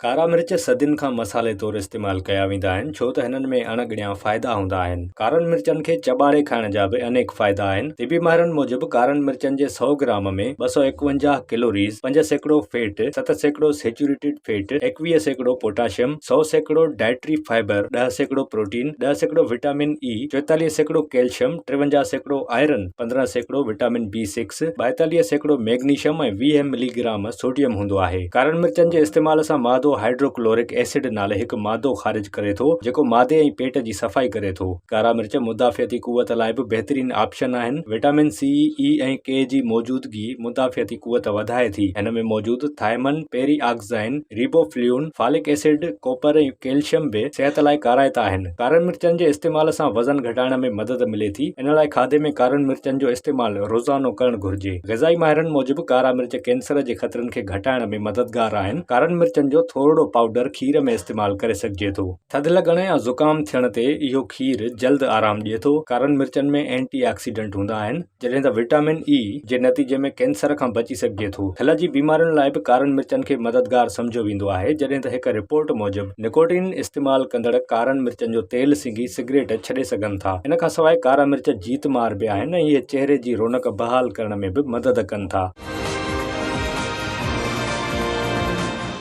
कारा मिर्च सदियुनि खां मसाले तौरु इस्तेमालु कया वेंदा आहिनि छो त हिननि में अणगणिया फ़ाइदा हूंदा आहिनि। कारनि मिर्चनि खे चॿारे खाइण जा बि अनेक फ़ाइदा आहिनि। तिबी माहिरनि मूजिबि कारनि मिर्चनि जे 100 ग्राम में 251 calories, 5% fat, 7% saturated fat, 21% potassium, 100% dietary fibre, 10% protein, 10% vitamin E, 44% calcium, 53% iron, 15% vitamin B6, 42% magnesium ऐं 20 मिलीग्राम सोडियम हूंदो आहे। कारनि मिर्चनि जे इस्तेमाल सां मादो हाइड्रोक्लोरिक एसिड नाले हिकु मादो ख़ारिज करे थो जेको मादे ऐं पेट जी सफ़ाई करे थो। कारा मिर्च मुदाफ़ियती क़ुवत लाइ बि बहितरीन ऑप्शन आहिनि। विटामिन सी, ई ऐं के जी मौजूदगी मुदाफ़ियती क़ुवत वधाए थी। हिन में मौजूदु थायमन, पेरी ऑक्साइन, रिबोफ्ल्यून, फॉलिक एसिड, कॉपर ऐं कैल्शियम बि सिहत लाइ काराइता आहिनि। कारनि मिर्चनि जे इस्तेमाल सां वज़न घटाइण में मदद मिले थी। इन लाइ खाधे में कारनि मिर्चनि जो इस्तेमालु रोज़ानो करणु घुर्जे। ग़िज़ाई माहिरनि मूजिबि कारा मिर्च कैंसर जे ख़तरनि खे घटाइण में मददगार आहिनि। कारनि मिर्चनि जो थोरो पाउडर खीर में इस्तेमालु करे सघिजे थो। थधि लॻण या ज़ुकाम थियण ते इहो खीर जल्द आराम ॾिए थो। कारनि मिर्चनि में एंटी ऑक्सीडेंट हूंदा आहिनि जॾहिं त विटामिन ई जे नतीजे में कैंसर खां बची सघिजे थो। दिल जी बीमारियुनि लाइ बि कारनि मिर्चनि खे मददगार सम्झो वेंदो आहे जॾहिं त हिकु रिपोर्ट मूजिबि निकोटीन इस्तेमालु कंदड़ कारनि मिर्चनि जो तेल सिंघी सिगरेट छॾे सघनि था। इन खां सवाइ कारा मिर्च जीत मार बि आहिनि ऐं इहे चहिरे जी रौनक बहाल करण में बि मदद कनि था।